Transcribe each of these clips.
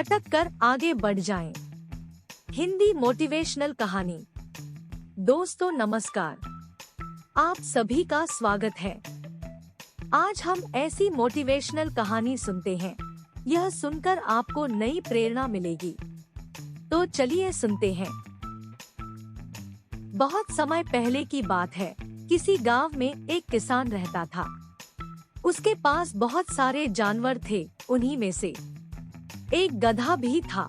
झटक कर आगे बढ़ जाएं। हिंदी मोटिवेशनल कहानी। दोस्तों नमस्कार, आप सभी का स्वागत है। आज हम ऐसी मोटिवेशनल कहानी सुनते हैं, यह सुनकर आपको नई प्रेरणा मिलेगी। तो चलिए सुनते हैं। बहुत समय पहले की बात है, किसी गांव में एक किसान रहता था। उसके पास बहुत सारे जानवर थे, उन्हीं में से एक गधा भी था।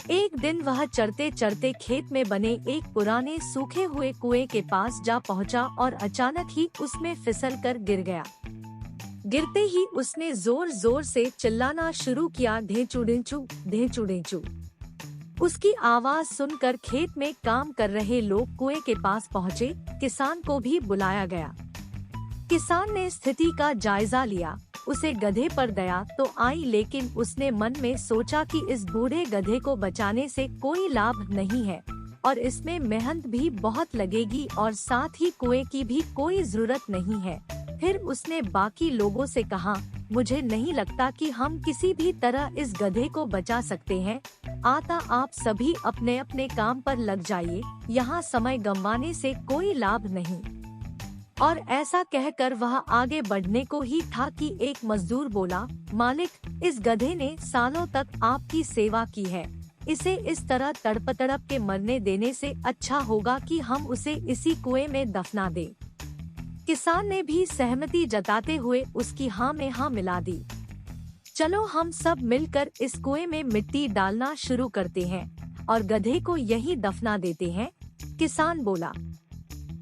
एक दिन वह चरते चरते खेत में बने एक पुराने सूखे हुए कुएं के पास जा पहुंचा और अचानक ही उसमें फिसल कर गिर गया। गिरते ही उसने जोर जोर से चिल्लाना शुरू किया, ढेंचू ढेंचू ढेंचू ढेंचू। उसकी आवाज सुनकर खेत में काम कर रहे लोग कुएं के पास पहुँचे। किसान को भी बुलाया गया। किसान ने स्थिति का जायजा लिया। उसे गधे पर दया तो आई, लेकिन उसने मन में सोचा कि इस बूढ़े गधे को बचाने से कोई लाभ नहीं है और इसमें मेहनत भी बहुत लगेगी और साथ ही कुएं की भी कोई जरूरत नहीं है। फिर उसने बाकी लोगों से कहा, मुझे नहीं लगता कि हम किसी भी तरह इस गधे को बचा सकते हैं। आप सभी अपने अपने काम पर लग जाइए, यहाँ समय गंवाने से कोई लाभ नहीं। और ऐसा कहकर वह आगे बढ़ने को ही था कि एक मजदूर बोला, मालिक, इस गधे ने सालों तक आपकी सेवा की है। इसे इस तरह तड़प तड़प के मरने देने से अच्छा होगा कि हम उसे इसी कुएं में दफना दें। किसान ने भी सहमति जताते हुए उसकी हाँ में हाँ मिला दी। चलो हम सब मिलकर इस कुएं में मिट्टी डालना शुरू करते हैं और गधे को यहीं दफना देते हैं, किसान बोला।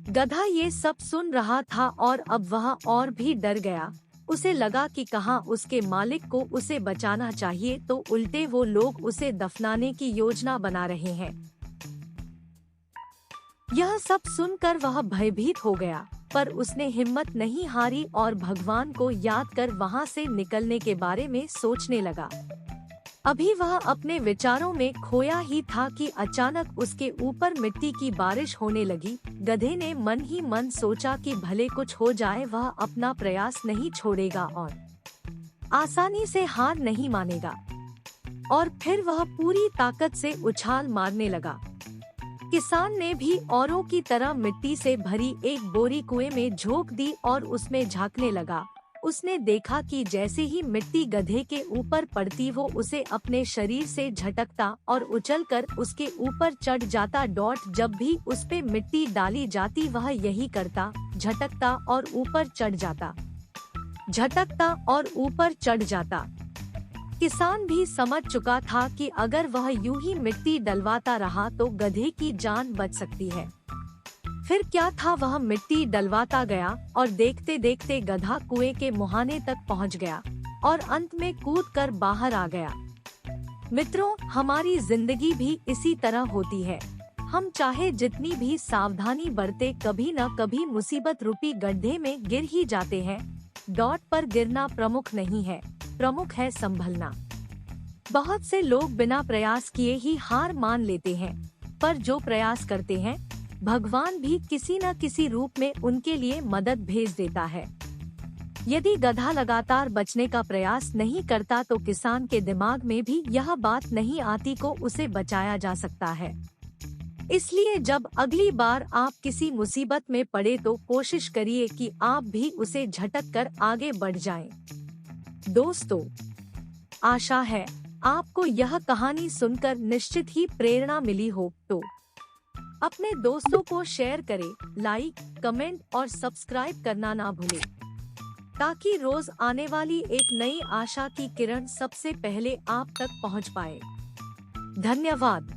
गधा ये सब सुन रहा था और अब वह और भी डर गया। उसे लगा कि कहाँ उसके मालिक को उसे बचाना चाहिए तो उल्टे वो लोग उसे दफनाने की योजना बना रहे हैं। यह सब सुनकर वह भयभीत हो गया, पर उसने हिम्मत नहीं हारी और भगवान को याद कर वहाँ से निकलने के बारे में सोचने लगा। अभी वह अपने विचारों में खोया ही था कि अचानक उसके ऊपर मिट्टी की बारिश होने लगी। गधे ने मन ही मन सोचा कि भले कुछ हो जाए, वह अपना प्रयास नहीं छोड़ेगा और आसानी से हार नहीं मानेगा। और फिर वह पूरी ताकत से उछाल मारने लगा। किसान ने भी औरों की तरह मिट्टी से भरी एक बोरी कुएं में झोंक दी और उसमें झांकने लगा। उसने देखा कि जैसे ही मिट्टी गधे के ऊपर पड़ती वो उसे अपने शरीर से झटकता और उछलकर उसके ऊपर चढ़ जाता। जब भी उस पे मिट्टी डाली जाती वह यही करता, झटकता और ऊपर चढ़ जाता, झटकता और ऊपर चढ़ जाता। किसान भी समझ चुका था कि अगर वह यूं ही मिट्टी डलवाता रहा तो गधे की जान बच सकती है। फिर क्या था, वह मिट्टी डलवाता गया और देखते देखते गधा कुएं के मुहाने तक पहुंच गया और अंत में कूदकर बाहर आ गया। मित्रों, हमारी जिंदगी भी इसी तरह होती है। हम चाहे जितनी भी सावधानी बरते, कभी न कभी मुसीबत रूपी गड्ढे में गिर ही जाते हैं। पर गिरना प्रमुख नहीं है, प्रमुख है संभलना। बहुत से लोग बिना प्रयास किए ही हार मान लेते हैं, पर जो प्रयास करते हैं भगवान भी किसी न किसी रूप में उनके लिए मदद भेज देता है। यदि गधा लगातार बचने का प्रयास नहीं करता तो किसान के दिमाग में भी यह बात नहीं आती को उसे बचाया जा सकता है। इसलिए जब अगली बार आप किसी मुसीबत में पड़े तो कोशिश करिए कि आप भी उसे झटक कर आगे बढ़ जाएं। दोस्तों, आशा है आपको यह कहानी सुनकर निश्चित ही प्रेरणा मिली हो। तो अपने दोस्तों को शेयर करें, लाइक, कमेंट और सब्सक्राइब करना ना भूलें, ताकि रोज आने वाली एक नई आशा की किरण सबसे पहले आप तक पहुंच पाए। धन्यवाद।